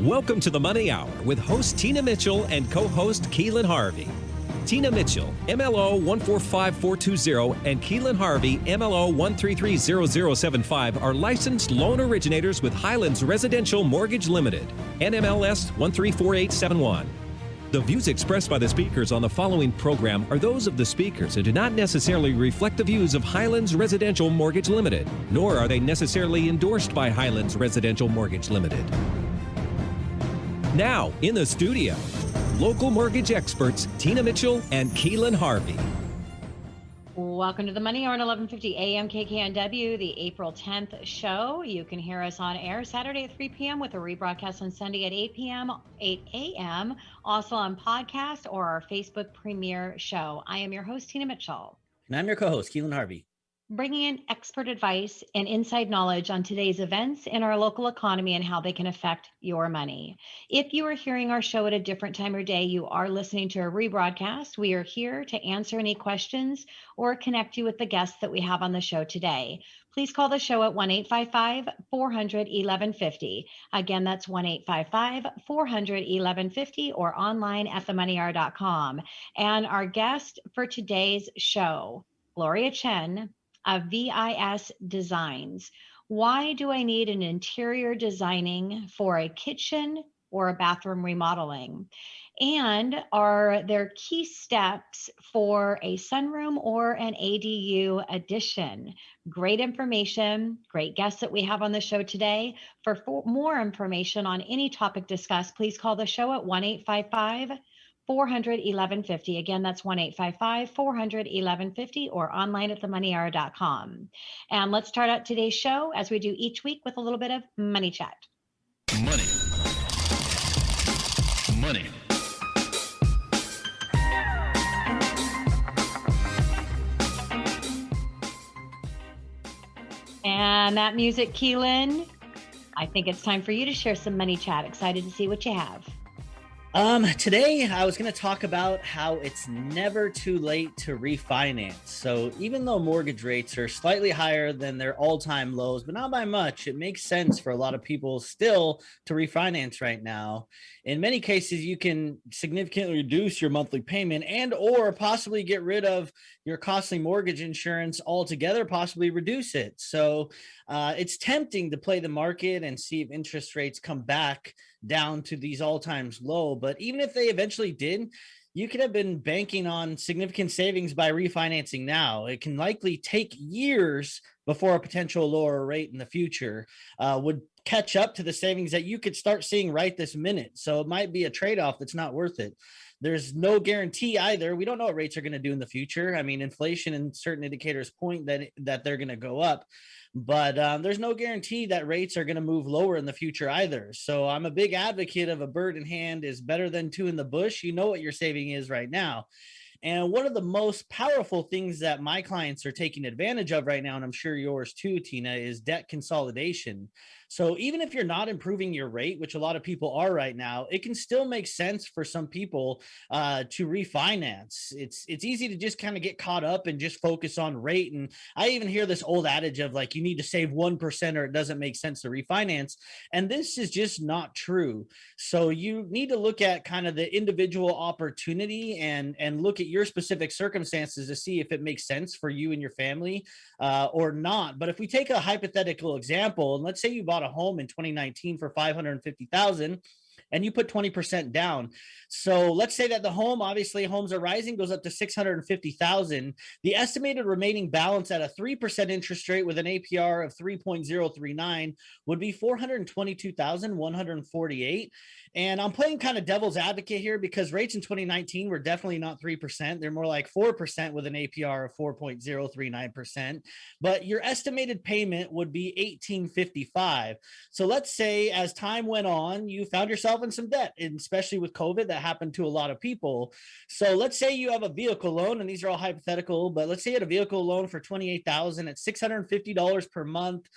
Welcome to the Money Hour with host Tina Mitchell and co-host Keelan Harvey. Tina Mitchell, MLO 145420, and Keelan Harvey, MLO 1330075, are licensed loan originators with Highlands Residential Mortgage Limited, NMLS 134871. The views expressed by the speakers on the following program are those of the speakers and do not necessarily reflect the views of Highlands Residential Mortgage Limited, nor are they necessarily endorsed by Highlands Residential Mortgage Limited. Now, in the studio, local mortgage experts Tina Mitchell and Keelan Harvey. Welcome to the Money Hour at 1150 AM KKNW, the April 10th show. You can hear us on air Saturday at 3 p.m. with a rebroadcast on Sunday at 8 a.m., also on podcast or our Facebook premiere show. I am your host, Tina Mitchell. And I'm your co-host, Keelan Harvey. Bringing in expert advice and inside knowledge on today's events in our local economy and how they can affect your money. If you are hearing our show at a different time or day, you are listening to a rebroadcast. We are here to answer any questions or connect you with the guests that we have on the show today. Please call the show at 1-855-400-1150. Again, that's 1-855-400-1150 or online at themoneyhour.com. And our guest for today's show, Gloria Chen, of VIS Designs. Why do I need an interior designing for a kitchen or a bathroom remodeling? And are there key steps for a sunroom or an ADU addition? Great information, great guests that we have on the show today. For more information on any topic discussed, please call the show at 1-855-400-1150. Again, that's 1-855-400-1150 or online at themoneyhour.com. And let's start out today's show, as we do each week, with a little bit of money chat. Money. And that music, Keelan, I think it's time for you to share some money chat. Excited to see what you have. Today I was going to talk about how it's never too late to refinance. So even though mortgage rates are slightly higher than their all-time lows, but not by much, it makes sense for a lot of people still to refinance right now. In many cases, you can significantly reduce your monthly payment and or possibly get rid of your costly mortgage insurance altogether, possibly reduce it. So it's tempting to play the market and see if interest rates come back down to these all-time low. But even if they eventually did, you could have been banking on significant savings by refinancing now. It can likely take years before a potential lower rate in the future would catch up to the savings that you could start seeing right this minute. So it might be a trade-off that's not worth it. There's no guarantee either. We don't know what rates are going to do in the future. I mean, inflation and certain indicators point that they're going to go up. But there's no guarantee that rates are going to move lower in the future either. So I'm a big advocate of a bird in hand is better than two in the bush. You know what your saving is right now. And one of the most powerful things that my clients are taking advantage of right now, and I'm sure yours too, Tina, is debt consolidation. So even if you're not improving your rate, which a lot of people are right now, it can still make sense for some people to refinance. It's easy to just kind of get caught up and just focus on rate. And I even hear this old adage of like, you need to save 1% or it doesn't make sense to refinance. And this is just not true. So you need to look at kind of the individual opportunity and look at your specific circumstances to see if it makes sense for you and your family or not. But if we take a hypothetical example, and let's say you bought a home in 2019 for $550,000 and you put 20% down. So let's say that the home, obviously homes are rising, goes up to $650,000. The estimated remaining balance at a 3% interest rate with an APR of 3.039 would be $422,148. And I'm playing kind of devil's advocate here because rates in 2019 were definitely not 3%. They're more like 4% with an APR of 4.039%. But your estimated payment would be $1,855. So let's say as time went on, you found yourself yourself in some debt, and especially with COVID, that happened to a lot of people. So let's say you have a vehicle loan, and these are all hypothetical, but let's say you had a vehicle loan for $28,000 at $650 per month,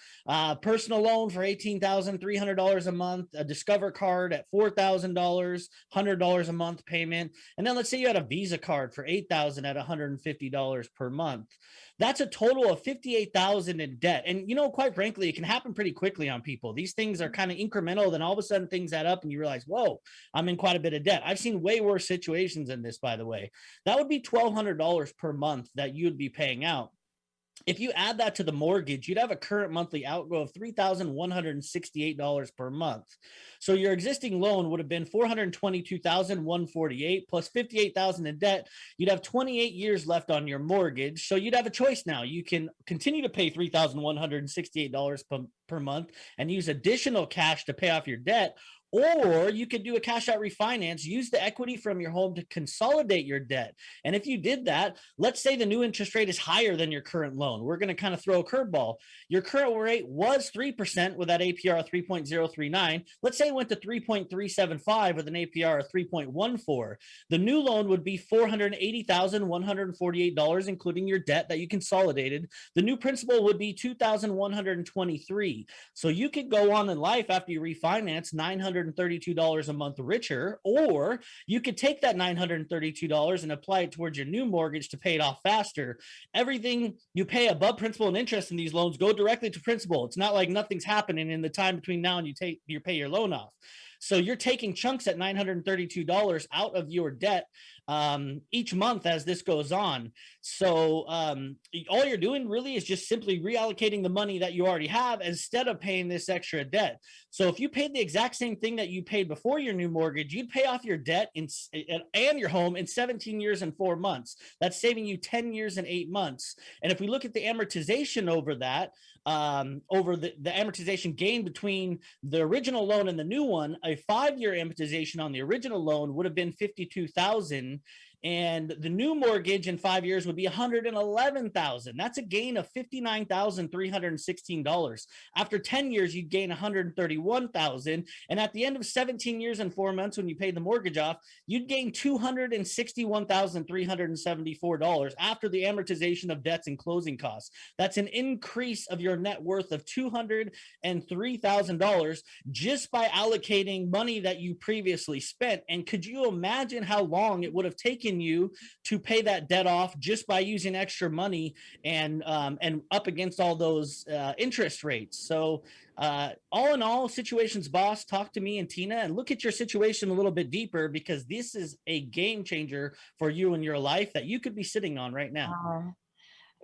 personal loan for $18,300 a month, a Discover card at $4,000, $100 a month payment, and then let's say you had a Visa card for $8,000 at $150 per month. That's a total of $58,000 in debt. And, you know, quite frankly, it can happen pretty quickly on people. These things are kind of incremental. Then all of a sudden things add up and you realize, whoa, I'm in quite a bit of debt. I've seen way worse situations than this, by the way. That would be $1,200 per month that you'd be paying out. If you add that to the mortgage, you'd have a current monthly outgo of $3,168 per month. So your existing loan would have been $422,148 plus $58,000 in debt. You'd have 28 years left on your mortgage. So you'd have a choice now. You can continue to pay $3,168 per month and use additional cash to pay off your debt, or you could do a cash out refinance, use the equity from your home to consolidate your debt. And if you did that, let's say the new interest rate is higher than your current loan. We're going to kind of throw a curveball. Your current rate was 3% with that APR of 3.039. Let's say it went to 3.375 with an APR of 3.14. The new loan would be $480,148, including your debt that you consolidated. The new principal would be $2,123. So you could go on in life after you refinance $932 a month richer, or you could take that $932 and apply it towards your new mortgage to pay it off faster. Everything you pay above principal and interest in these loans go directly to principal. It's not like nothing's happening in the time between now and you pay your loan off. So you're taking chunks at $932 out of your debt each month as this goes on. So all you're doing really is just simply reallocating the money that you already have instead of paying this extra debt. So if you paid the exact same thing that you paid before your new mortgage, you'd pay off your debt and your home in 17 years and 4 months. That's saving you 10 years and 8 months. And if we look at the amortization over that, over the amortization gain between the original loan and the new one, a 5-year amortization on the original loan would have been $52,000, and the new mortgage in 5 years would be $111,000. That's a gain of $59,316. After 10 years, you'd gain $131,000, and at the end of 17 years and 4 months, when you pay the mortgage off, you'd gain $261,374 after the amortization of debts and closing costs. That's an increase of your net worth of $203,000 just by allocating money that you previously spent. And could you imagine how long it would have taken you to pay that debt off just by using extra money and up against all those interest rates? So all in all, Situations Boss, talk to me and Tina and look at your situation a little bit deeper, because this is a game changer for you in your life that you could be sitting on right now.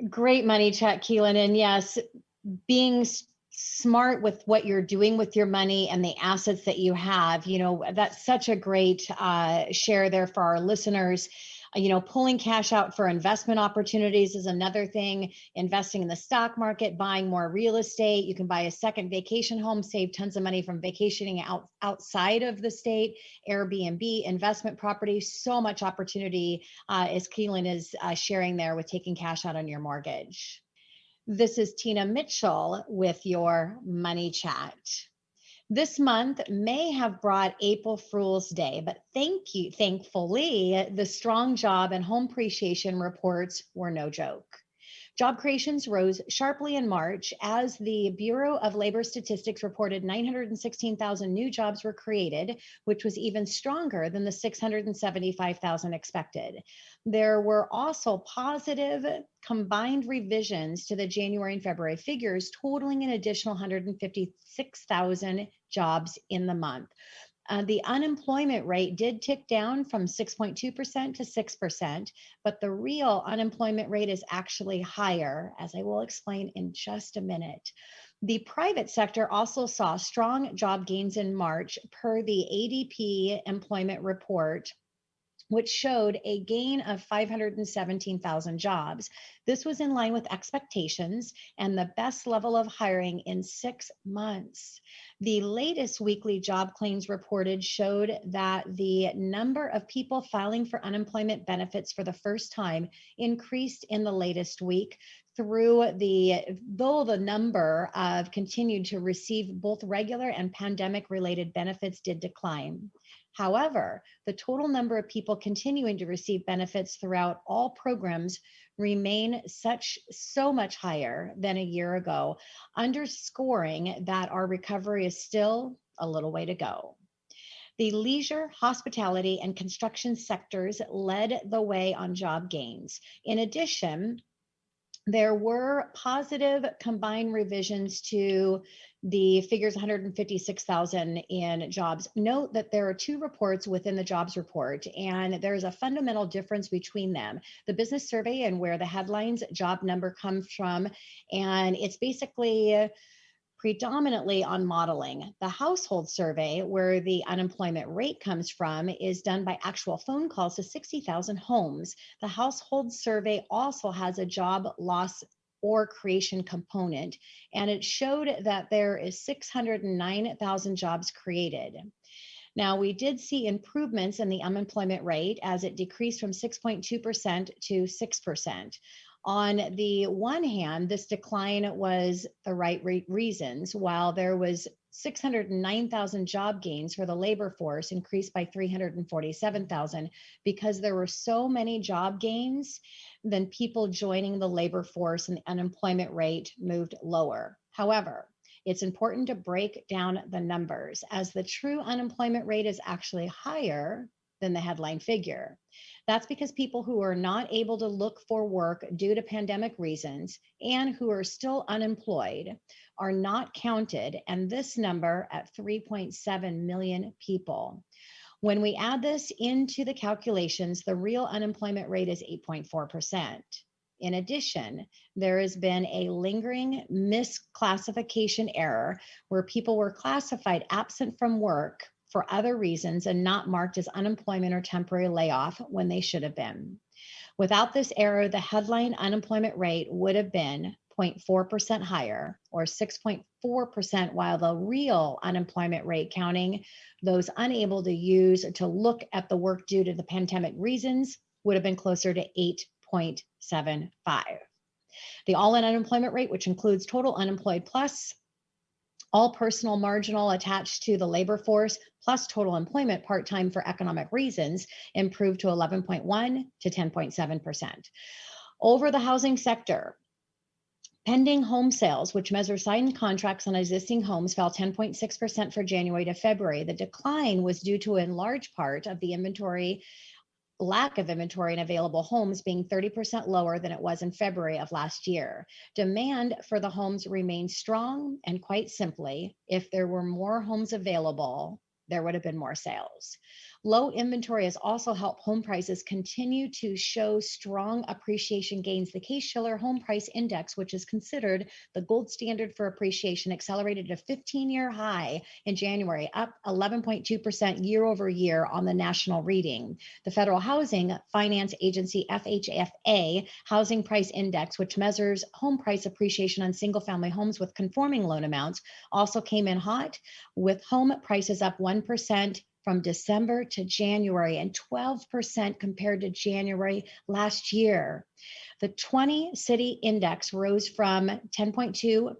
Great money chat, Keelan. And yes, being smart with what you're doing with your money and the assets that you have, you know, that's such a great share there for our listeners. You know, pulling cash out for investment opportunities is another thing. Investing in the stock market, buying more real estate. You can buy a second vacation home, save tons of money from vacationing outside of the state, Airbnb, investment property, so much opportunity as Keelan is sharing there with taking cash out on your mortgage. This is Tina Mitchell with your Money Chat. This month may have brought April Fool's Day, but thankfully, the strong job and home appreciation reports were no joke. Job creations rose sharply in March as the Bureau of Labor Statistics reported 916,000 new jobs were created, which was even stronger than the 675,000 expected. There were also positive combined revisions to the January and February figures, totaling an additional 156,000 jobs in the month. The unemployment rate did tick down from 6.2% to 6%, but the real unemployment rate is actually higher, as I will explain in just a minute. The private sector also saw strong job gains in March per the ADP employment report, which showed a gain of 517,000 jobs. This was in line with expectations and the best level of hiring in 6 months. The latest weekly job claims reported showed that the number of people filing for unemployment benefits for the first time increased in the latest week. though the number of continued to receive both regular and pandemic related benefits did decline. However, the total number of people continuing to receive benefits throughout all programs remain so much higher than a year ago, underscoring that our recovery is still a little way to go. The leisure, hospitality, and construction sectors led the way on job gains. In addition, there were positive combined revisions to the figures 156,000 in jobs. Note that there are two reports within the jobs report, and there's a fundamental difference between them. The business survey and where the headlines job number comes from, and it's basically predominantly on modeling. The household survey, where the unemployment rate comes from, is done by actual phone calls to 60,000 homes. The household survey also has a job loss or creation component, and it showed that there is 609,000 jobs created. Now, we did see improvements in the unemployment rate as it decreased from 6.2% to 6%. On the one hand, this decline was the right reasons. While there was 609,000 job gains for the labor force, increased by 347,000, because there were so many job gains, then people joining the labor force and the unemployment rate moved lower. However, it's important to break down the numbers, as the true unemployment rate is actually higher than the headline figure. That's because people who are not able to look for work due to pandemic reasons and who are still unemployed are not counted, and this number at 3.7 million people. When we add this into the calculations, the real unemployment rate is 8.4%. In addition, there has been a lingering misclassification error where people were classified absent from work for other reasons and not marked as unemployment or temporary layoff when they should have been. Without this error, the headline unemployment rate would have been 0.4% higher, or 6.4%, while the real unemployment rate, counting those unable to look at the work due to the pandemic reasons, would have been closer to 8.75. The all-in unemployment rate, which includes total unemployed plus all personal marginal attached to the labor force plus total employment part-time for economic reasons, improved to 11.1 to 10.7%. Over the housing sector, pending home sales, which measure signed contracts on existing homes, fell 10.6% for January to February. The decline was due to, in large part, of the lack of inventory and available homes being 30% lower than it was in February of last year. Demand for the homes remains strong, and quite simply, if there were more homes available, there would have been more sales. Low inventory has also helped home prices continue to show strong appreciation gains. The Case-Shiller Home Price Index, which is considered the gold standard for appreciation, accelerated a 15-year high in January, up 11.2% year over year on the national reading. The Federal Housing Finance Agency FHFA Housing Price Index, which measures home price appreciation on single-family homes with conforming loan amounts, also came in hot, with home prices up 1% from December to January and 12% compared to January last year. The 20-city index rose from 10.2% to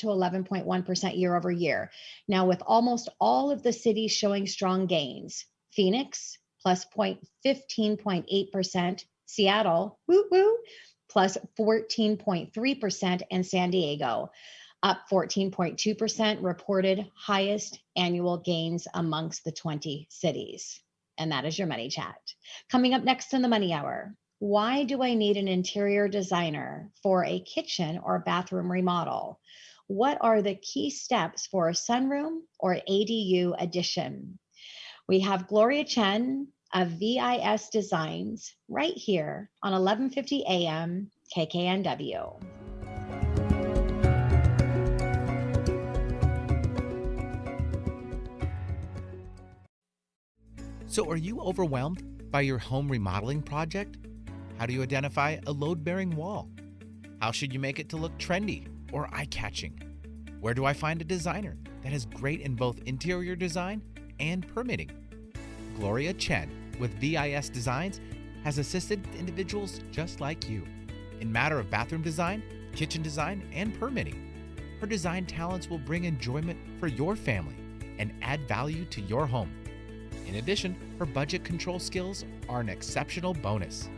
11.1% year over year. Now, with almost all of the cities showing strong gains, Phoenix plus 15.8%, Seattle, plus 14.3%, and San Diego, up 14.2%, reported highest annual gains amongst the 20 cities. And that is your money chat. Coming up next in the Money Hour, why do I need an interior designer for a kitchen or bathroom remodel? What are the key steps for a sunroom or ADU addition? We have Gloria Chen of VIS Designs right here on 1150 AM KKNW. So are you overwhelmed by your home remodeling project? How do you identify a load-bearing wall? How should you make it to look trendy or eye-catching? Where do I find a designer that is great in both interior design and permitting? Gloria Chen with VIS Designs has assisted individuals just like you. In matter of bathroom design, kitchen design, and permitting. Her design talents will bring enjoyment for your family and add value to your home. In addition, her budget control skills are an exceptional bonus.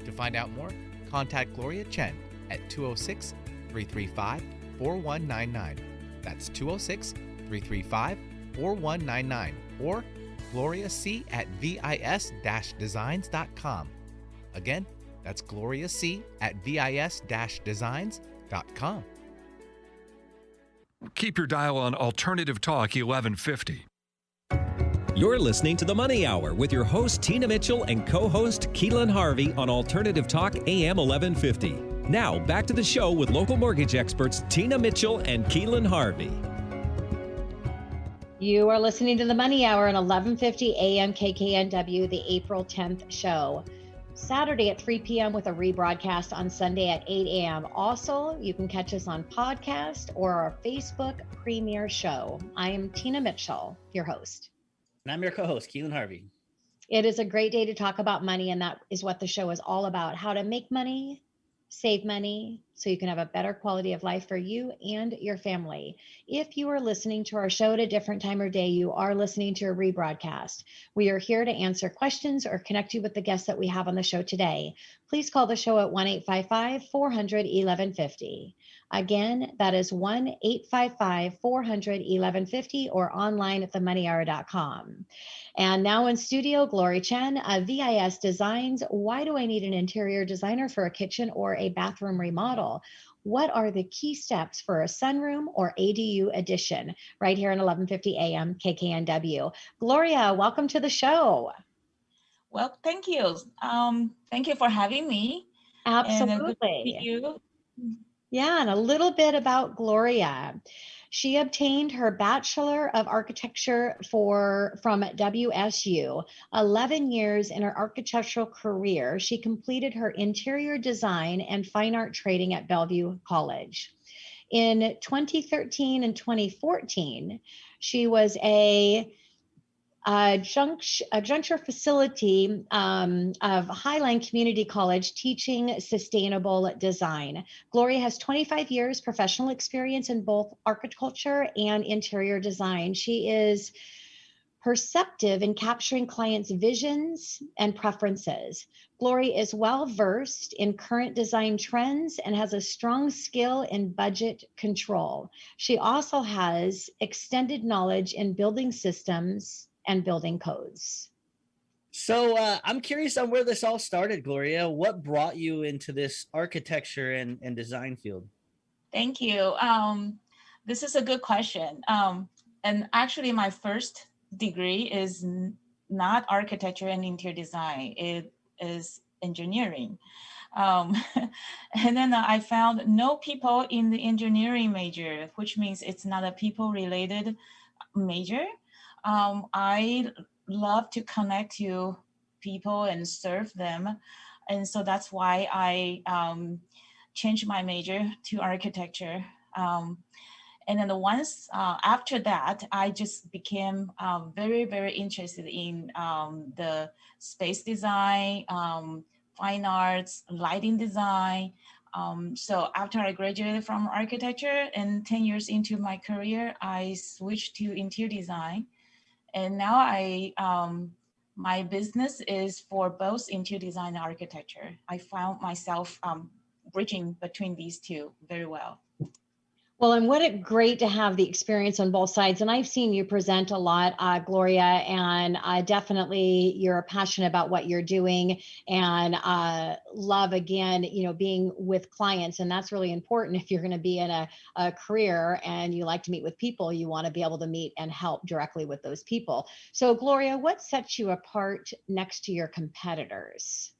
To find out more, contact Gloria Chen at 206 335 4199. That's 206 335 4199 or Gloria C at vis-designs.com. Again, that's Gloria C at vis-designs.com. Keep your dial on Alternative Talk 1150. You're listening to The Money Hour with your host, Tina Mitchell, and co-host, Keelan Harvey on Alternative Talk AM 1150. Now, back to the show with local mortgage experts, Tina Mitchell and Keelan Harvey. You are listening to the Money Hour on 1150 AM KKNW, the April 10th show. Saturday at 3 p.m. with a rebroadcast on Sunday at 8 a.m. Also, you can catch us on podcast or our Facebook premiere show. I am Tina Mitchell, your host. And I'm your co-host, Keelan Harvey. It is a great day to talk about money, and that is what the show is all about: how to make money, save money, so you can have a better quality of life for you and your family. If you are listening to our show at a different time or day, you are listening to a rebroadcast. We are here to answer questions or connect you with the guests that we have on the show today. Please call the show at 1-855-400-1150. Again, that is 1-855-400-1150 or online at themoneyhour.com. And now in studio, Gloria Chen of VIS Designs. Why do I need an interior designer for a kitchen or a bathroom remodel? What are the key steps for a sunroom or ADU addition? Right here on 1150 AM KKNW. Gloria, welcome to the show. Well, thank you. Thank you for having me. Absolutely. And good to see you. Yeah, and a little bit about Gloria. She obtained her Bachelor of Architecture from WSU. 11 years in her architectural career, she completed her interior design and fine art training at Bellevue College. In 2013 and 2014, she was a juncture facility of Highline Community College teaching sustainable design. Gloria has 25 years professional experience in both architecture and interior design. She is perceptive in capturing clients' visions and preferences. Gloria is well versed in current design trends and has a strong skill in budget control. She also has extended knowledge in building systems and building codes. So I'm curious on where this all started, Gloria. What brought you into this architecture and design field? Thank you. This is a good question. And actually, my first degree is not architecture and interior design. It is engineering. And then I found no people in the engineering major, which means it's not a people-related major. I love to connect to people and serve them. And so that's why I changed my major to architecture. And then once after that, I just became very, very interested in the space design, fine arts, lighting design. So after I graduated from architecture and 10 years into my career, I switched to interior design. And now my business is for both interior design and architecture. I found myself bridging between these two very well. Well, and what a great to have the experience on both sides. And I've seen you present a lot, Gloria, and definitely you're passionate about what you're doing and love, again, being with clients. And that's really important. If you're going to be in a career and you like to meet with people, you want to be able to meet and help directly with those people. So Gloria, what sets you apart next to your competitors?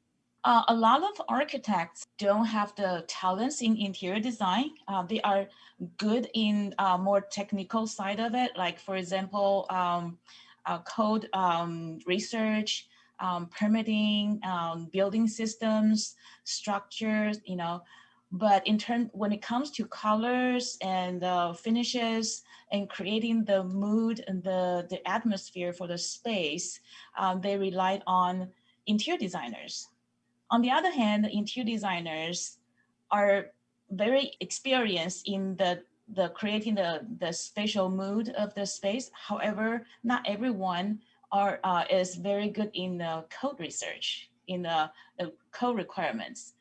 A lot of architects don't have the talents in interior design. They are good in more technical side of it, like for example, code research, permitting, building systems, structures, But when it comes to colors and finishes and creating the mood and the atmosphere for the space, they relied on interior designers. On the other hand, the interior designers are very experienced in the creating the spatial mood of the space. However, not everyone is very good in the code research, in the code requirements.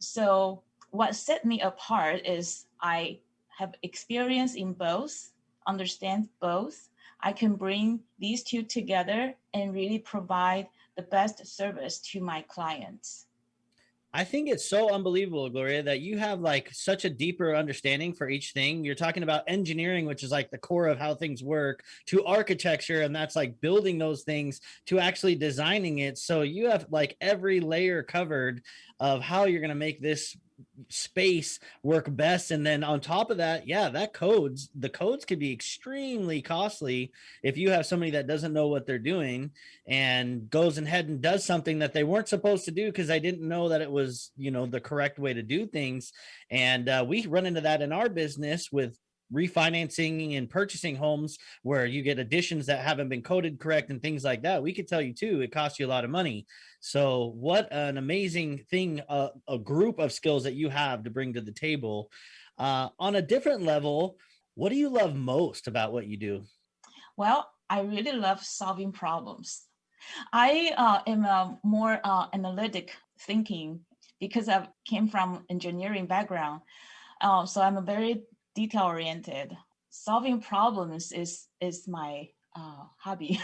So what set me apart is I have experience in both, understand both. I can bring these two together and really provide the best service to my clients. I think it's so unbelievable, Gloria, that you have like such a deeper understanding for each thing. You're talking about engineering, which is like the core of how things work, to architecture, and that's like building those things, to actually designing it. So you have like every layer covered of how you're going to make this space work best. And then on top of that, yeah, the codes could be extremely costly if you have somebody that doesn't know what they're doing and goes ahead and does something that they weren't supposed to do because they didn't know that it was, the correct way to do things. And we run into that in our business with refinancing and purchasing homes where you get additions that haven't been coded correct and things like that. We could tell you too, it costs you a lot of money. So what an amazing thing, a group of skills that you have to bring to the table. On a different level, what do you love most about what you do? Well, I really love solving problems. I am a more analytic thinking because I came from engineering background. So I'm a very detail oriented. Solving problems is my hobby.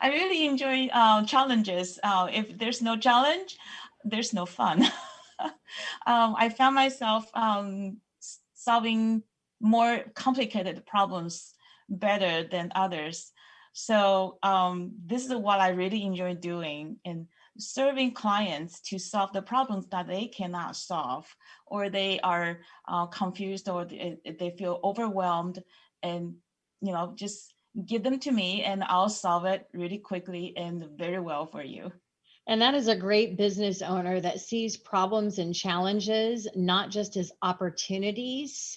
I really enjoy challenges. If there's no challenge, there's no fun. I found myself solving more complicated problems better than others. So this is what I really enjoy doing, and serving clients to solve the problems that they cannot solve, or they are confused, or they feel overwhelmed, and just give them to me and I'll solve it really quickly and very well for you. And that is a great business owner that sees problems and challenges not just as opportunities,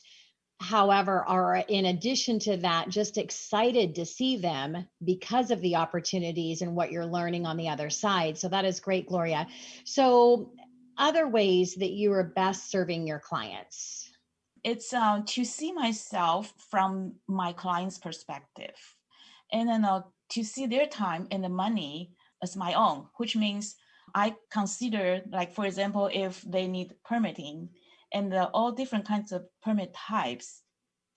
however, are in addition to that, just excited to see them because of the opportunities and what you're learning on the other side. So that is great, Gloria. So other ways that you are best serving your clients. It's to see myself from my client's perspective, and then to see their time and the money as my own, which means I consider, like, for example, if they need permitting, and all different kinds of permit types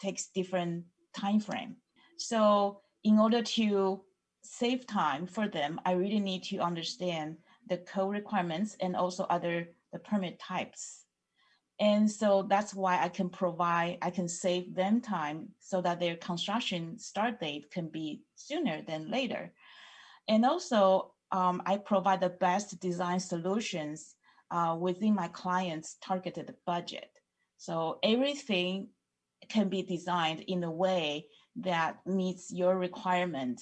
takes different time frame. So in order to save time for them, I really need to understand the code requirements and also the permit types. And so that's why I can save them time so that their construction start date can be sooner than later. And also, I provide the best design solutions within my client's targeted budget. So everything can be designed in a way that meets your requirement,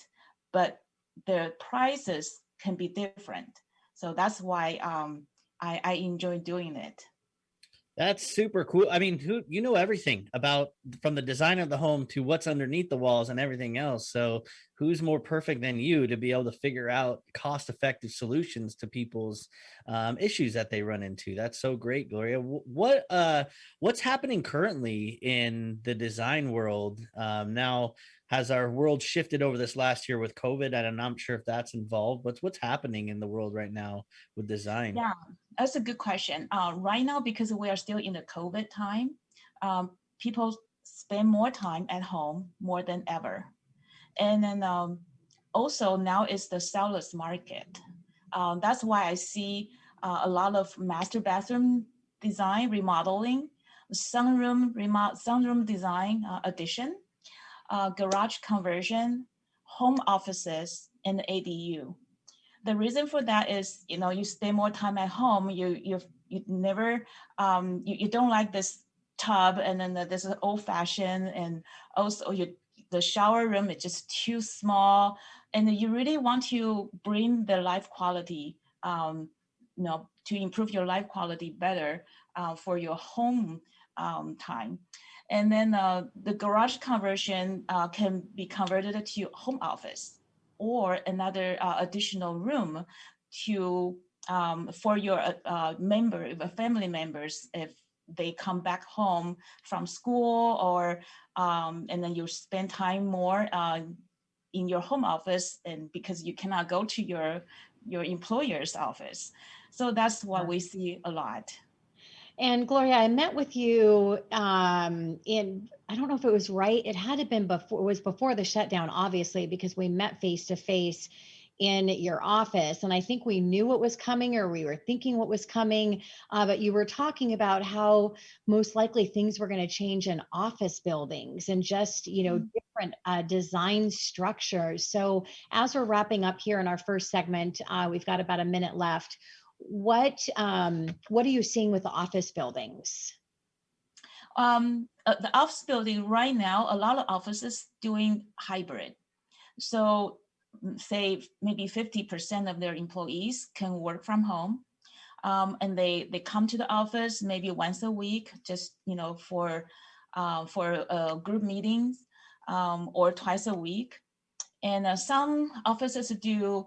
but the prices can be different. So that's why I enjoy doing it. That's super cool. I mean, you know everything about, from the design of the home to what's underneath the walls and everything else. So who's more perfect than you to be able to figure out cost-effective solutions to people's issues that they run into? That's so great, Gloria. What's happening currently in the design world now? Has our world shifted over this last year with COVID? And I'm not sure if that's involved. What's happening in the world right now with design? Yeah, that's a good question. Right now, because we are still in the COVID time, people spend more time at home more than ever. And then also now is the seller's market. That's why I see a lot of master bathroom design, remodeling, sunroom design addition, garage conversion, home offices, and ADU. The reason for that is, you spend more time at home. You never you don't like this tub, and then this is old fashioned, and also the shower room is just too small, and you really want to bring the life quality, to improve your life quality better for your home time. And then the garage conversion can be converted to home office or another additional room to for your family members, if they come back home from school, or and then you spend time more in your home office, and because you cannot go to your employer's office. So that's what we see a lot. And Gloria, I met with you I don't know if it was right. It had to have been before, it was before the shutdown, obviously, because we met face to face in your office. And I think we knew what was coming, or we were thinking what was coming. But you were talking about how most likely things were going to change in office buildings and just, different design structures. So as we're wrapping up here in our first segment, we've got about a minute left. What are you seeing with the office buildings? The office building right now, a lot of offices doing hybrid. So say maybe 50% of their employees can work from home. And they come to the office maybe once a week, just, for group meetings, or twice a week. And some offices do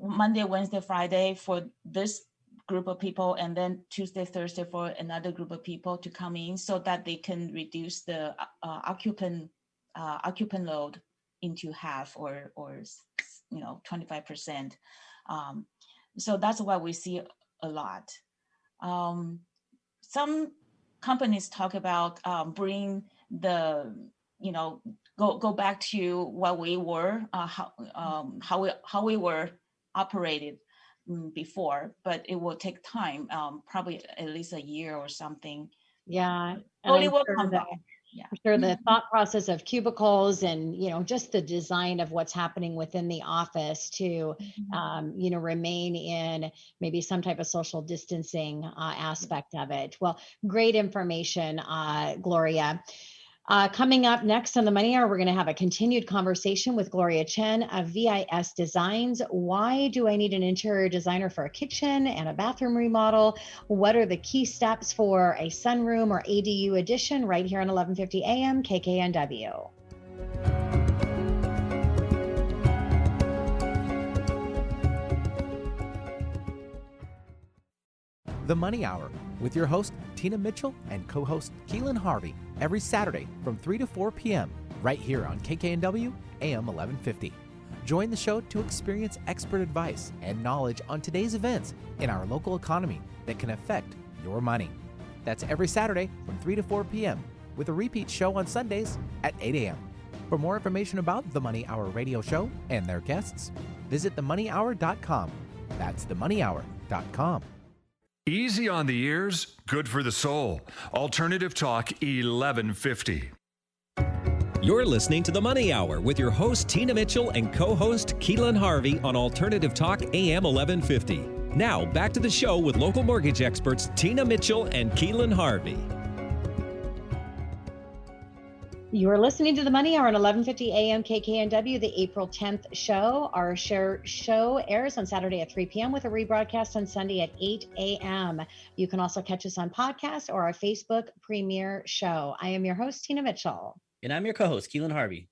Monday, Wednesday, Friday for this group of people, and then Tuesday, Thursday for another group of people to come in, so that they can reduce the occupant load into half, or 25%. So that's what we see a lot. Some companies talk about bring the go back to what we were, how we were operated before, but it will take time, probably at least a year or something. Yeah. Slowly will come back. Yeah. I'm sure the thought process of cubicles and, just the design of what's happening within the office to, remain in maybe some type of social distancing aspect of it. Well, great information, Gloria. Coming up next on the Money Hour, we're going to have a continued conversation with Gloria Chen of VIS Designs. Why do I need an interior designer for a kitchen and a bathroom remodel? What are the key steps for a sunroom or ADU addition? Right here on 1150 AM KKNW. The Money Hour with your host, Tina Mitchell, and co-host Keelan Harvey, every Saturday from 3 to 4 p.m. right here on KKNW AM 1150. Join the show to experience expert advice and knowledge on today's events in our local economy that can affect your money. That's every Saturday from 3 to 4 p.m. with a repeat show on Sundays at 8 a.m. For more information about the Money Hour radio show and their guests, visit themoneyhour.com. That's themoneyhour.com. Easy on the ears, good for the soul. Alternative Talk 1150. You're listening to The Money Hour with your host, Tina Mitchell, and co-host Keelan Harvey on Alternative Talk AM 1150. Now, back to the show with local mortgage experts Tina Mitchell and Keelan Harvey. You are listening to the Money Hour at 1150 AM KKNW, the April 10th show. Our show airs on Saturday at 3 p.m. with a rebroadcast on Sunday at 8 a.m. You can also catch us on podcast or our Facebook premiere show. I am your host, Tina Mitchell. And I'm your co-host, Keelan Harvey.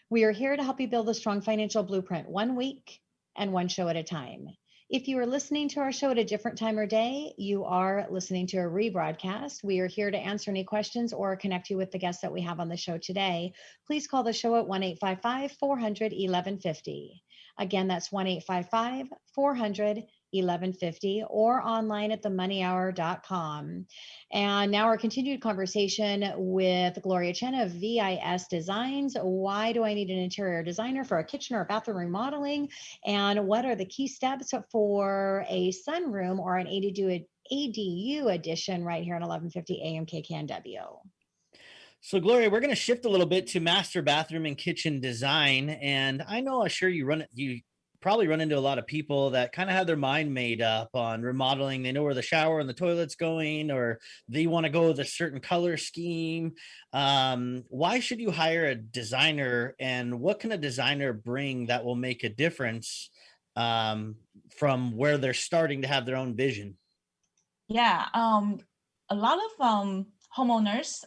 We are here to help you build a strong financial blueprint 1 week and one show at a time. If you are listening to our show at a different time or day, you are listening to a rebroadcast. We are here to answer any questions or connect you with the guests that we have on the show today. Please call the show at 1-855-400-1150. Again, that's 1-855-400-1150 or online at themoneyhour.com. And now our continued conversation with Gloria Chen of VIS Designs. Why do I need an interior designer for a kitchen or a bathroom remodeling? And what are the key steps for a sunroom or an ADU addition right here on 1150 AM KKNW? So Gloria, we're going to shift a little bit to master bathroom and kitchen design. And I know, I'm sure you probably run into a lot of people that kind of have their mind made up on remodeling. They know where the shower and the toilet's going, or they want to go with a certain color scheme. Why should you hire a designer, and what can a designer bring that will make a difference from where they're starting to have their own vision? Yeah, a lot of homeowners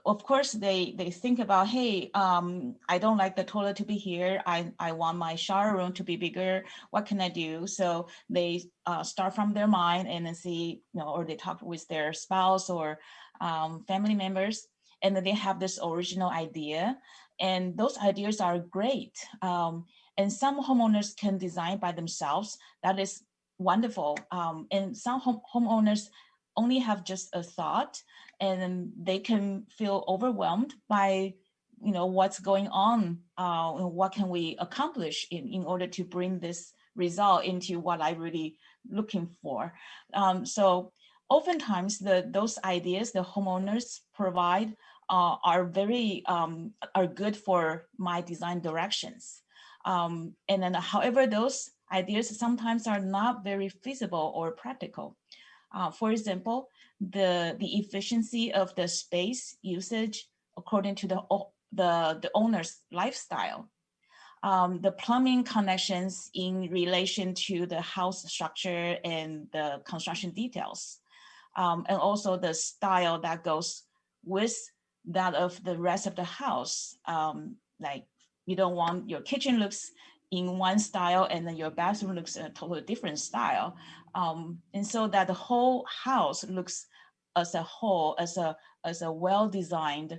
of course, they think about, hey, I don't like the toilet to be here. I want my shower room to be bigger. What can I do? So they start from their mind and then see, or they talk with their spouse or family members, and then they have this original idea. And those ideas are great. And some homeowners can design by themselves. That is wonderful. And some homeowners only have just a thought, and they can feel overwhelmed by what's going on, what can we accomplish in order to bring this result into what I really looking for. So oftentimes those ideas the homeowners provide are very are good for my design directions. And then however, those ideas sometimes are not very feasible or practical. For example, the efficiency of the space usage according to the owner's lifestyle, the plumbing connections in relation to the house structure and the construction details, and also the style that goes with that of the rest of the house. Like you don't want your kitchen looks in one style and then your bathroom looks a totally different style. And so that the whole house looks as a whole, as a well-designed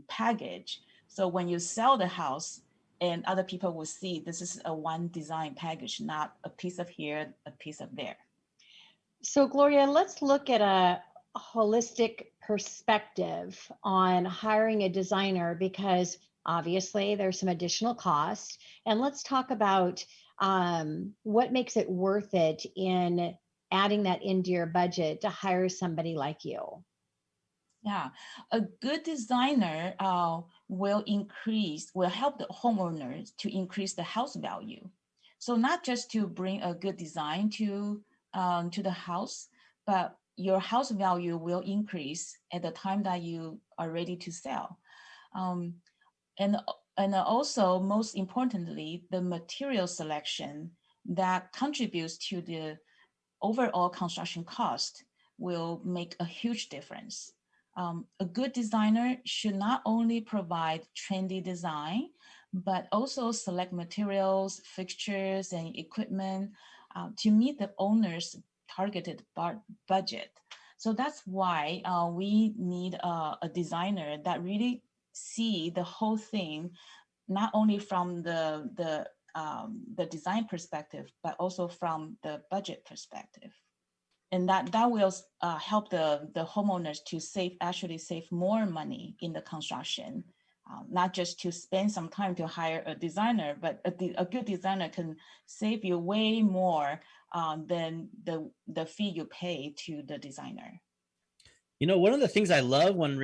package. So when you sell the house, and other people will see this is a one design package, not a piece of here, a piece of there. So, Gloria, let's look at a holistic perspective on hiring a designer, because obviously there's some additional cost. And let's talk about what makes it worth it in adding that into your budget to hire somebody like you. Yeah, a good designer will help the homeowners to increase the house value. So not just to bring a good design to the house, but your house value will increase at the time that you are ready to sell. Um, and also, most importantly, the material selection that contributes to the overall construction cost will make a huge difference. A good designer should not only provide trendy design, but also select materials, fixtures, and equipment to meet the owner's targeted budget. So that's why we need a designer that really see the whole thing, not only from the design perspective, but also from the budget perspective. And that will help the homeowners to actually save more money in the construction, not just to spend some time to hire a designer, but a good designer can save you way more than the fee you pay to the designer. One of the things I love when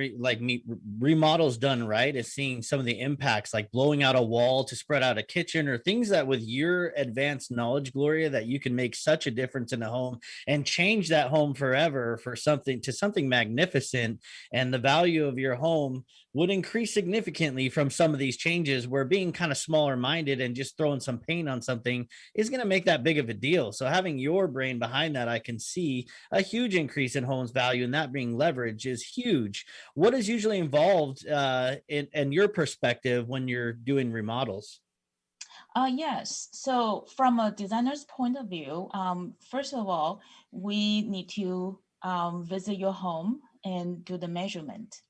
remodels done right is seeing some of the impacts, like blowing out a wall to spread out a kitchen, or things that with your advanced knowledge, Gloria, that you can make such a difference in a home and change that home forever for something magnificent. And the value of your home would increase significantly from some of these changes, where being kind of smaller minded and just throwing some paint on something is going to make that big of a deal. So having your brain behind that, I can see a huge increase in homes value, and that being leverage is huge. What is usually involved in your perspective when you're doing remodels? Yes. So from a designer's point of view, first of all, we need to visit your home and do the measurement.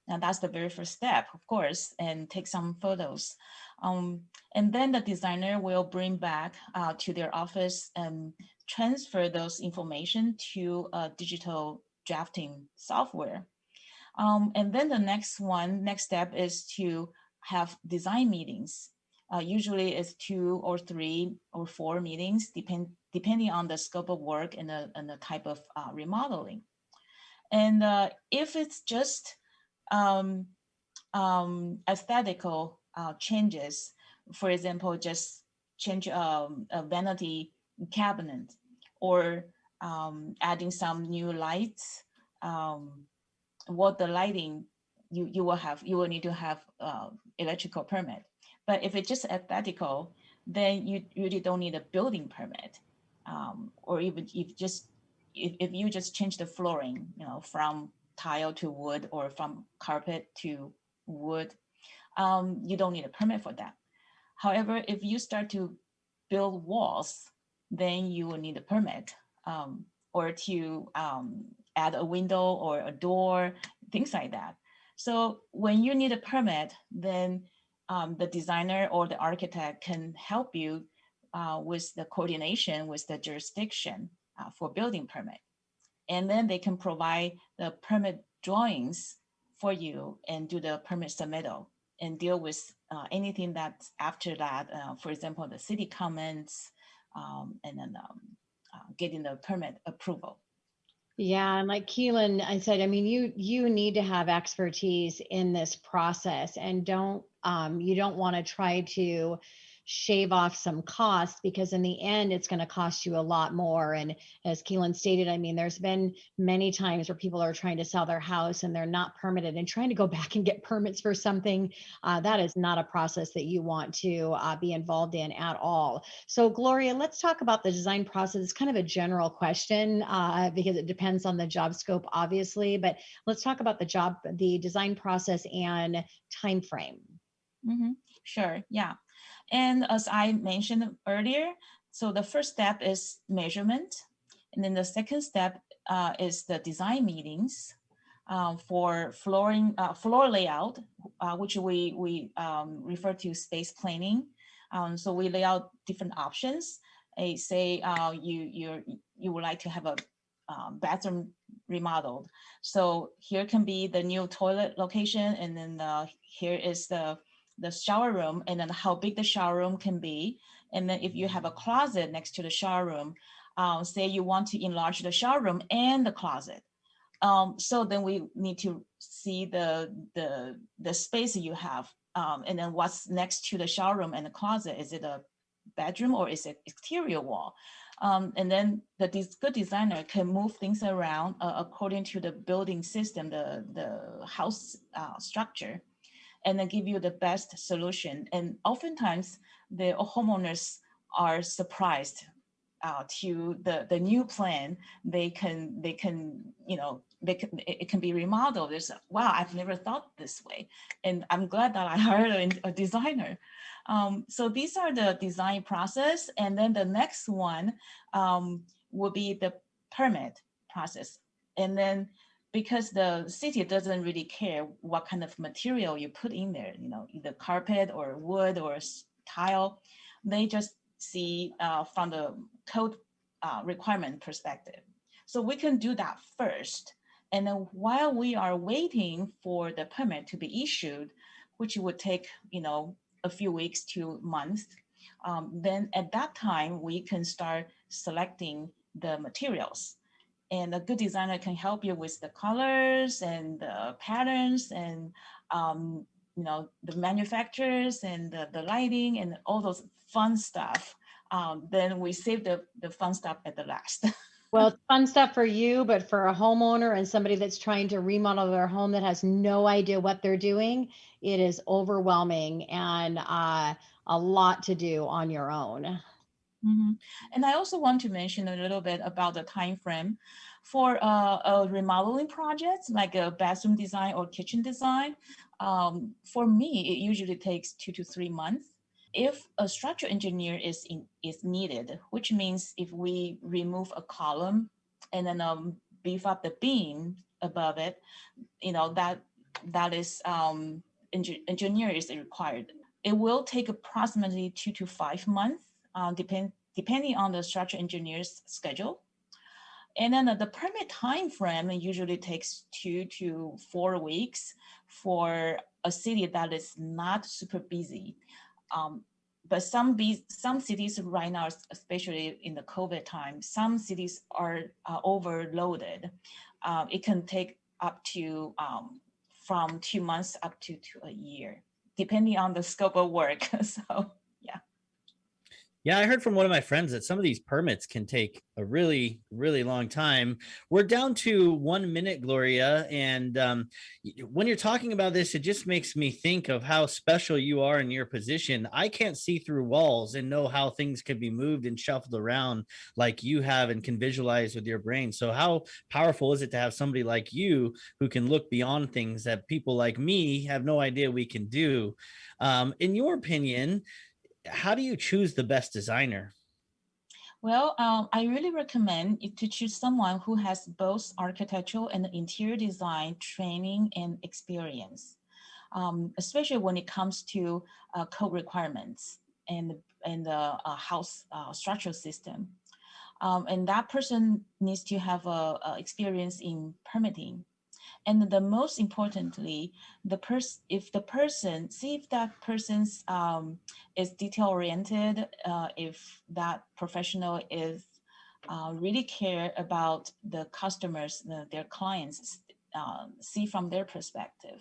And that's the very first step, of course, and take some photos. And then the designer will bring back to their office and transfer those information to a digital drafting software. And then the next step is to have design meetings. Usually it's 2 or 3 or 4 meetings, depending on the scope of work and the type of remodeling. And if it's just aesthetical changes, for example, just change a vanity cabinet, or adding some new lights, what the lighting you will need to have electrical permit. But if it's just aesthetical, then you really don't need a building permit. Or even if you just change the flooring, from tile to wood or from carpet to wood, you don't need a permit for that. However, if you start to build walls, then you will need a permit, or to add a window or a door, things like that. So when you need a permit, then the designer or the architect can help you with the coordination with the jurisdiction for building permit. And then they can provide the permit drawings for you and do the permit submittal and deal with anything that's after that. For example, the city comments, and then getting the permit approval. Yeah, and like Keelan, I said, I mean, you need to have expertise in this process, and you don't want to try to shave off some costs, because in the end it's going to cost you a lot more. And as Keelan stated, I mean, there's been many times where people are trying to sell their house and they're not permitted, and trying to go back and get permits for something that is not a process that you want to be involved in at all. So Gloria, let's talk about the design process. It's kind of a general question because it depends on the job scope, obviously, but let's talk about the design process and time frame. Mm-hmm. Sure, yeah. And as I mentioned earlier, so the first step is measurement. And then the second step is the design meetings for floor layout, which we refer to space planning. So we lay out different options. Say you would like to have a bathroom remodeled. So here can be the new toilet location, and then here is the shower room, and then how big the shower room can be. And then if you have a closet next to the shower room, say you want to enlarge the shower room and the closet. So then we need to see the space that you have, and then what's next to the shower room and the closet. Is it a bedroom or is it exterior wall? And then the good designer can move things around according to the building system, the house structure, and then give you the best solution. And oftentimes the homeowners are surprised to the new plan. It can be remodeled. It's, wow, I've never thought this way. And I'm glad that I hired a designer. So these are the design process. And then the next one will be the permit process. And then because the city doesn't really care what kind of material you put in there, either carpet or wood or tile, they just see from the code requirement perspective. So we can do that first. And then while we are waiting for the permit to be issued, which would take, a few weeks to months, then at that time, we can start selecting the materials. And a good designer can help you with the colors and the patterns and the manufacturers and the lighting and all those fun stuff. Then we save the fun stuff at the last. Well, it's fun stuff for you, but for a homeowner and somebody that's trying to remodel their home that has no idea what they're doing, it is overwhelming and a lot to do on your own. Mm-hmm. And I also want to mention a little bit about the time frame for a remodeling project, like a bathroom design or kitchen design. For me, it usually takes 2 to 3 months. If a structural engineer is needed, which means if we remove a column and then beef up the beam above it, that is engineer is required. It will take approximately 2 to 5 months. Depending on the structural engineer's schedule. And then the permit time frame usually takes 2 to 4 weeks for a city that is not super busy. But some cities right now, especially in the COVID time, some cities are overloaded. It can take up to from 2 months up to a year, depending on the scope of work. So, yeah. Yeah, I heard from one of my friends that some of these permits can take a really, really long time. We're down to 1 minute, Gloria. And when you're talking about this, it just makes me think of how special you are in your position. I can't see through walls and know how things could be moved and shuffled around like you have and can visualize with your brain. So, how powerful is it to have somebody like you who can look beyond things that people like me have no idea we can do? In your opinion, how do you choose the best designer? Well, I really recommend to choose someone who has both architectural and interior design training and experience, especially when it comes to code requirements and the house structural system. And that person needs to have a experience in permitting. And the most importantly, if the person, see if that person's is detail oriented, if that professional is really care about the customers, their clients, see from their perspective.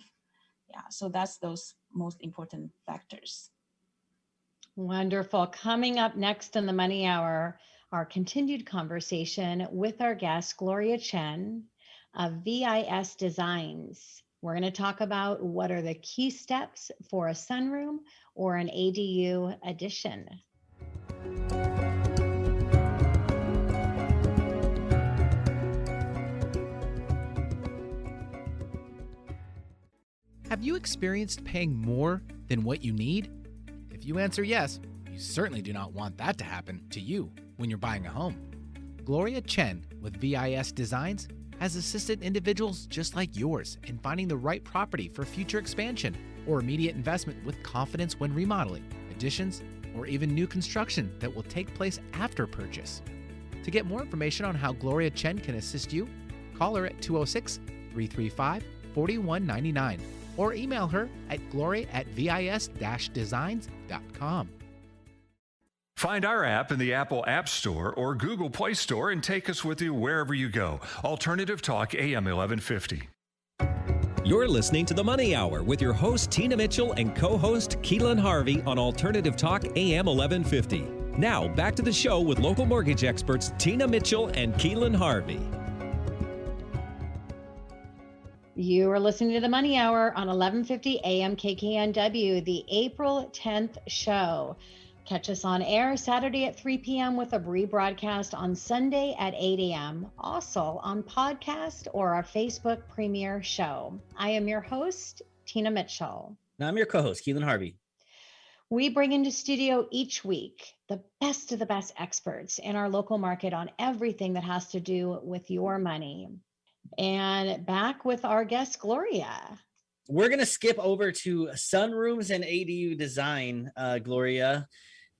Yeah, so that's those most important factors. Wonderful. Coming up next in the Money Hour, our continued conversation with our guest, Gloria Chen of VIS Designs. We're going to talk about what are the key steps for a sunroom or an ADU addition. Have you experienced paying more than what you need? If you answer yes, you certainly do not want that to happen to you when you're buying a home. Gloria Chen with VIS Designs has assisted individuals just like yours in finding the right property for future expansion or immediate investment with confidence when remodeling, additions, or even new construction that will take place after purchase. To get more information on how Gloria Chen can assist you, call her at 206-335-4199 or email her at gloria@vis-designs.com. Find our app in the Apple App Store or Google Play Store and take us with you wherever you go. Alternative Talk AM 1150. You're listening to The Money Hour with your host, Tina Mitchell, and co-host, Keelan Harvey on Alternative Talk AM 1150. Now, back to the show with local mortgage experts, Tina Mitchell and Keelan Harvey. You are listening to the Money Hour on 1150 AM KKNW, the April 10th show. Catch us on air Saturday at 3 p.m. with a rebroadcast on Sunday at 8 a.m. Also on podcast or our Facebook premiere show. I am your host, Tina Mitchell. Now I'm your co-host, Keelan Harvey. We bring into studio each week the best of the best experts in our local market on everything that has to do with your money. And back with our guest, Gloria. We're going to skip over to sunrooms and ADU design, Gloria.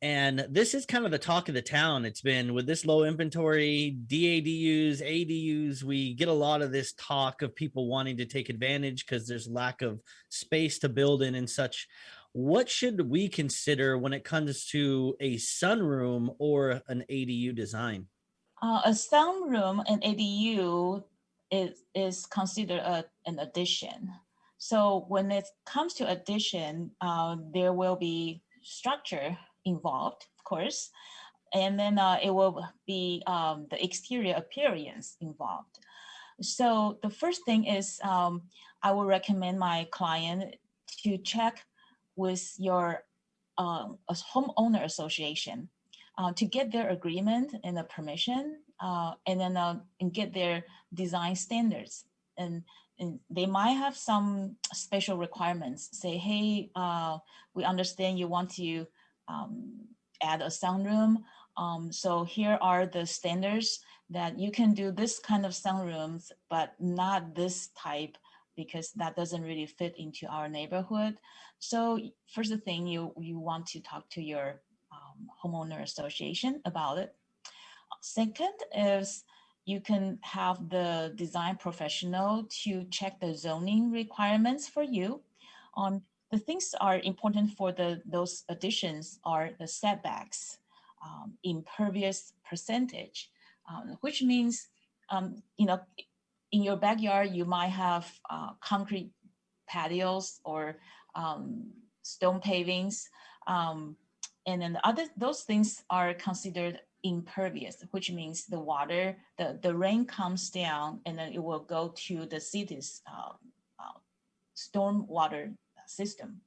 And this is kind of the talk of the town. It's been with this low inventory, DADUs, ADUs, we get a lot of this talk of people wanting to take advantage because there's lack of space to build in and such. What should we consider when it comes to a sunroom or an ADU design? A sunroom and ADU is considered an addition. So when it comes to addition, there will be structure involved, of course, and then it will be the exterior appearance involved. So the first thing is I will recommend my client to check with your homeowner association to get their agreement and the permission, and then and get their design standards. And they might have some special requirements. Say, hey, we understand you want to add a sunroom. So here are the standards that you can do this kind of sunrooms, but not this type, because that doesn't really fit into our neighborhood. So first thing, you want to talk to your homeowner association about it. Second is you can have the design professional to check the zoning requirements for you. The things are important for those additions are the setbacks, impervious percentage, which means, in your backyard, you might have concrete patios or stone pavings. And then those things are considered impervious, which means the water, the rain comes down and then it will go to the city's storm water system.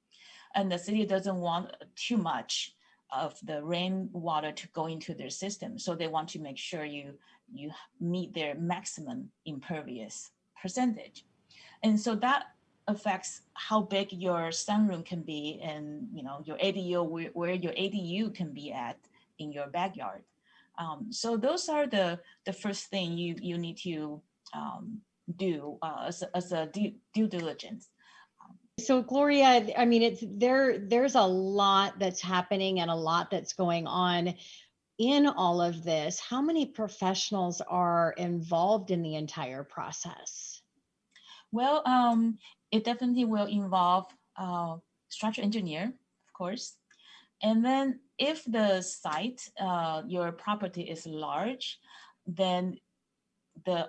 And the city doesn't want too much of the rainwater to go into their system. So they want to make sure you meet their maximum impervious percentage. And so that affects how big your sunroom can be, and your ADU, where your ADU can be at in your backyard. So those are the first thing you need to do as a due diligence. So Gloria, I mean, there's a lot that's happening and a lot that's going on in all of this. How many professionals are involved in the entire process? Well, it definitely will involve structural engineer, of course. And then if the site, your property is large, then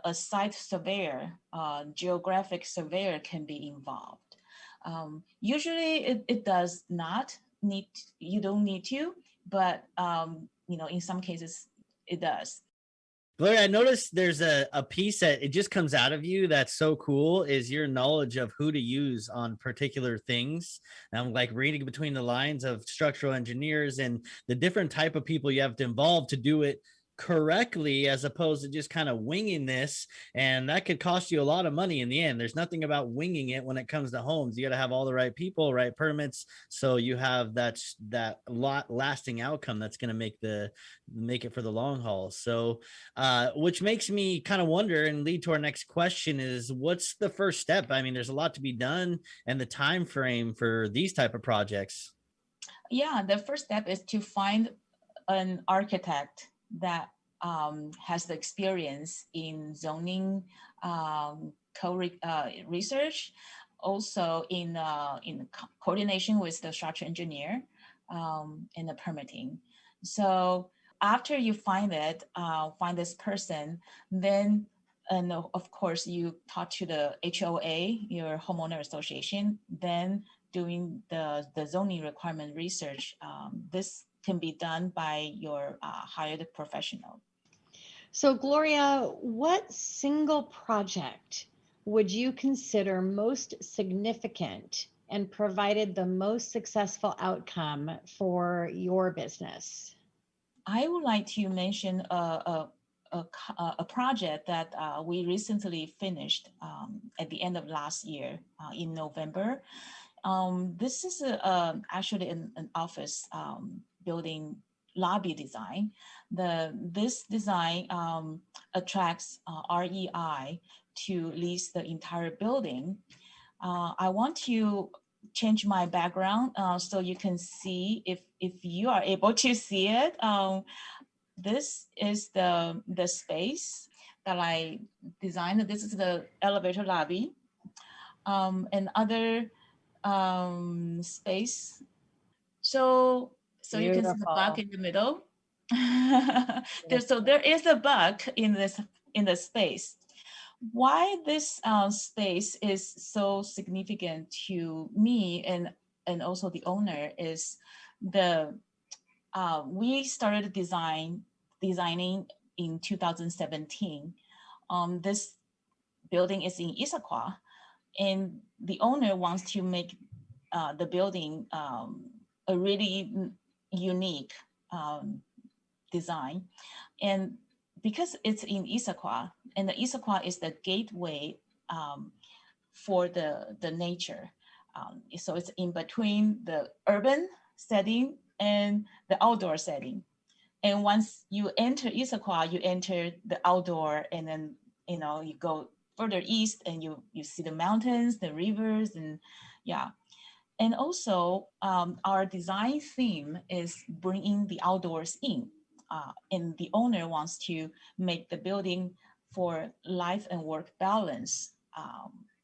a site surveyor, geographic surveyor can be involved. Usually it does not need, you don't need to, but in some cases it does. Gloria, I noticed there's a piece that it just comes out of you that's so cool, is your knowledge of who to use on particular things. And I'm like reading between the lines of structural engineers and the different type of people you have to involve to do it correctly, as opposed to just kind of winging this, and that could cost you a lot of money in the end. There's nothing about winging it when it comes to homes. You got to have all the right people, right permits, so you have that lot lasting outcome that's going to make it for the long haul. So which makes me kind of wonder and lead to our next question is, what's the first step? I mean, there's a lot to be done, and the time frame for these type of projects. Yeah, the first step is to find an architect that has the experience in zoning research, also in coordination with the structural engineer in the permitting. So after you find find this person, then and of course you talk to the HOA, your homeowner association, then doing the zoning requirement research. This can be done by your hired professional. So Gloria, what single project would you consider most significant and provided the most successful outcome for your business? I would like to mention a project that we recently finished at the end of last year in November. This is actually an office building lobby design. This design attracts REI to lease the entire building. I want to change my background so you can see, if you are able to see it. This is the space that I designed. This is the elevator lobby. And other space. So you can see the bug in the middle. There is a bug in the space. Why this space is so significant to me and also the owner is we started designing in 2017. This building is in Issaquah, and the owner wants to make the building a really unique design. And because it's in Issaquah, and the Issaquah is the gateway for the nature. So it's in between the urban setting and the outdoor setting. And once you enter Issaquah, you enter the outdoor, and then you go further east and you see the mountains, the rivers, and yeah. And also our design theme is bringing the outdoors in. And the owner wants to make the building for life and work balance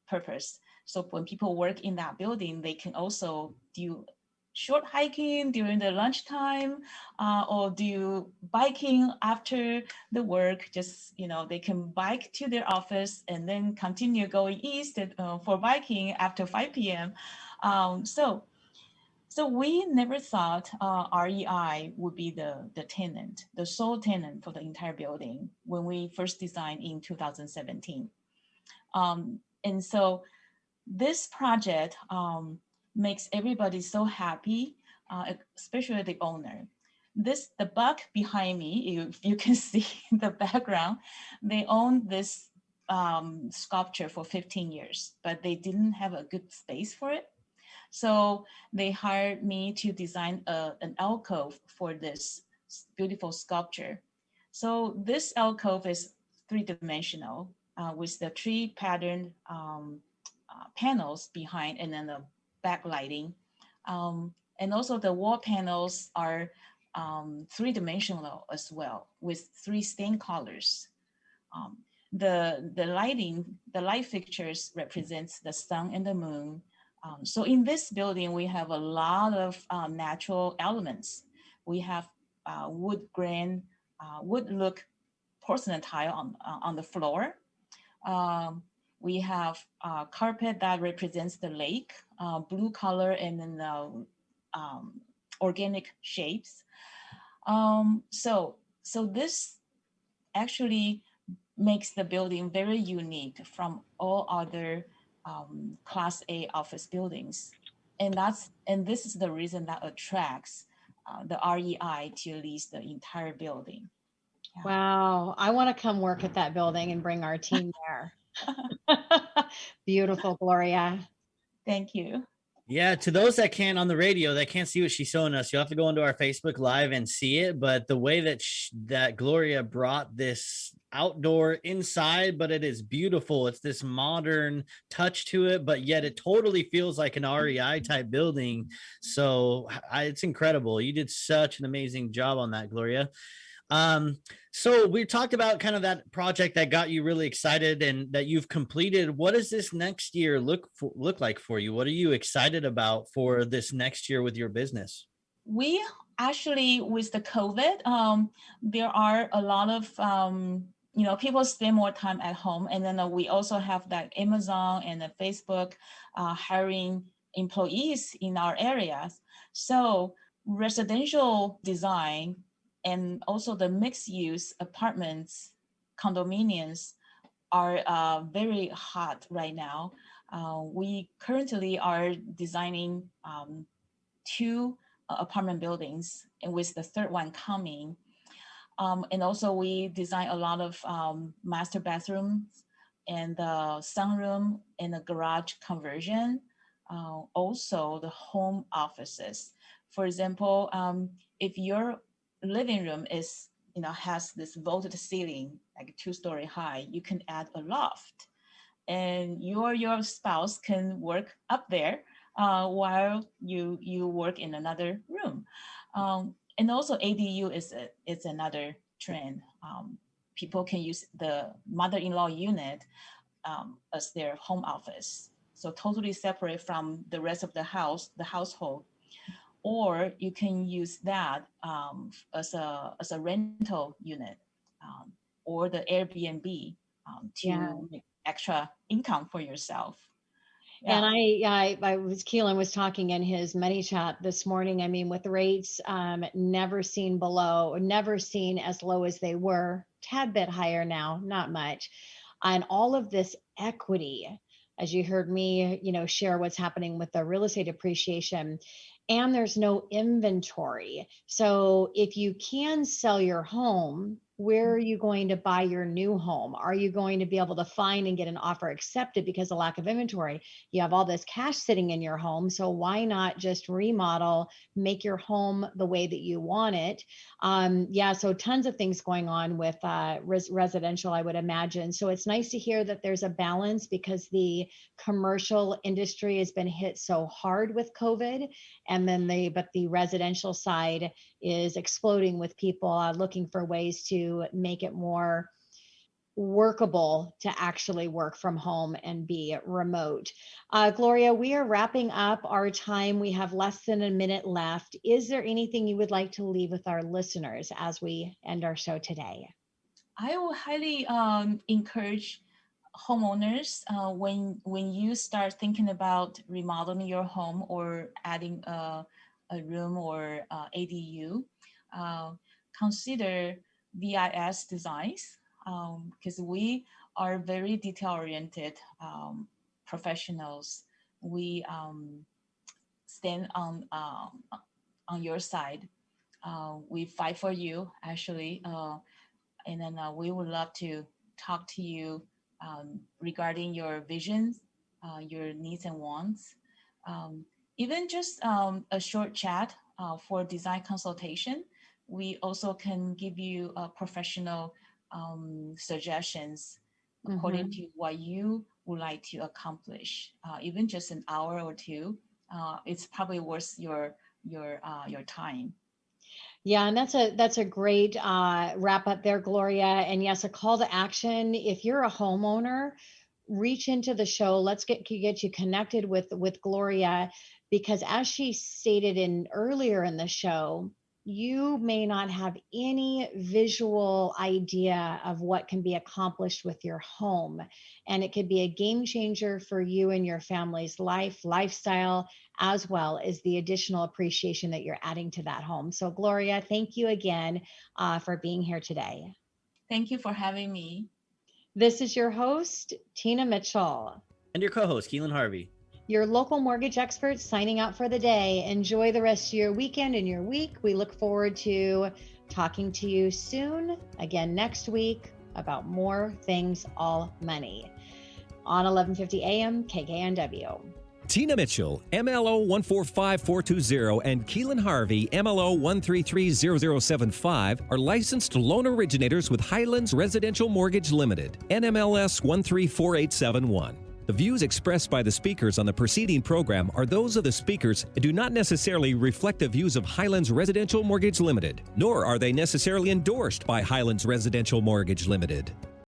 purpose. So when people work in that building, they can also do short hiking during the lunchtime or do biking after the work. Just, they can bike to their office and then continue going east for biking after 5 p.m. So So we never thought REI would be the tenant, the sole tenant for the entire building when we first designed in 2017. And so this project makes everybody so happy, especially the owner. The buck behind me, if you can see the background, they own this sculpture for 15 years, but they didn't have a good space for it. So they hired me to design an alcove for this beautiful sculpture. So this alcove is three-dimensional with the tree patterned panels behind and then the backlighting. And also the wall panels are three-dimensional as well with three stain colors. Um, the lighting, the light fixtures represents the sun and the moon. So in this building, we have a lot of natural elements. We have wood grain, wood look porcelain tile on the floor. We have carpet that represents the lake, blue color, and then organic shapes. So this actually makes the building very unique from all other Class A office buildings, and this is the reason that attracts the REI to lease the entire building. Yeah. Wow. I want to come work at that building and bring our team there. Beautiful, Gloria. Thank you. Yeah, to those that can't on the radio, that can't see what she's showing us, you'll have to go into our Facebook Live and see it. But the way that that Gloria brought this outdoor inside, but it is beautiful. It's this modern touch to it, but yet it totally feels like an REI type building. So it's incredible. You did such an amazing job on that, Gloria. So we talked about kind of that project that got you really excited and that you've completed. What does this next year look like for you? What are you excited about for this next year with your business? We actually, with the COVID, there are a lot of people spend more time at home, and then we also have that Amazon and the Facebook hiring employees in our areas. So residential design and also the mixed use apartments, condominiums are very hot right now. We currently are designing 2 apartment buildings, and with the third one coming. And also we design a lot of master bathrooms and the sunroom and the garage conversion. Also the home offices. For example, if your living room has this vaulted ceiling, like 2-story high, you can add a loft, and your spouse can work up there while you work in another room. And also ADU is another trend. People can use the mother-in-law unit as their home office, so totally separate from the rest of the household. Or you can use that as a rental unit or the Airbnb to make extra income for yourself. Yeah. And Keelan was talking in his money chat this morning. I mean, with rates never seen as low as they were, tad bit higher now, not much. And all of this equity, as you heard me, share what's happening with the real estate appreciation, and there's no inventory. So if you can sell your home, where are you going to buy your new home? Are you going to be able to find and get an offer accepted because of lack of inventory? You have all this cash sitting in your home. So why not just remodel, make your home the way that you want it? So tons of things going on with residential, I would imagine. So it's nice to hear that there's a balance, because the commercial industry has been hit so hard with COVID, and then but the residential side is exploding with people looking for ways to make it more workable to actually work from home and be remote. Gloria, we are wrapping up our time. We have less than a minute left. Is there anything you would like to leave with our listeners as we end our show today? I will highly encourage homeowners when you start thinking about remodeling your home or adding a a room or ADU, consider VIS designs, because we are very detail-oriented professionals. We stand on your side. We fight for you, actually, and then we would love to talk to you regarding your visions, your needs and wants. Even just a short chat for design consultation. We also can give you professional suggestions according to what you would like to accomplish. Even just an hour or two, it's probably worth your time. Yeah, and that's a great wrap up there, Gloria. And yes, a call to action. If you're a homeowner, reach into the show. Let's get you connected with Gloria, because as she stated in earlier in the show, you may not have any visual idea of what can be accomplished with your home. And it could be a game changer for you and your family's lifestyle, as well as the additional appreciation that you're adding to that home. So Gloria, thank you again for being here today. Thank you for having me. This is your host, Tina Mitchell. And your co-host, Keelan Harvey. Your local mortgage experts signing out for the day. Enjoy the rest of your weekend and your week. We look forward to talking to you soon, again next week, about more things all money on 1150 AM KKNW. Tina Mitchell, MLO 145420, and Keelan Harvey, MLO 1330075, are licensed loan originators with Highlands Residential Mortgage Limited, NMLS 134871. The views expressed by the speakers on the preceding program are those of the speakers and do not necessarily reflect the views of Highlands Residential Mortgage Limited, nor are they necessarily endorsed by Highlands Residential Mortgage Limited.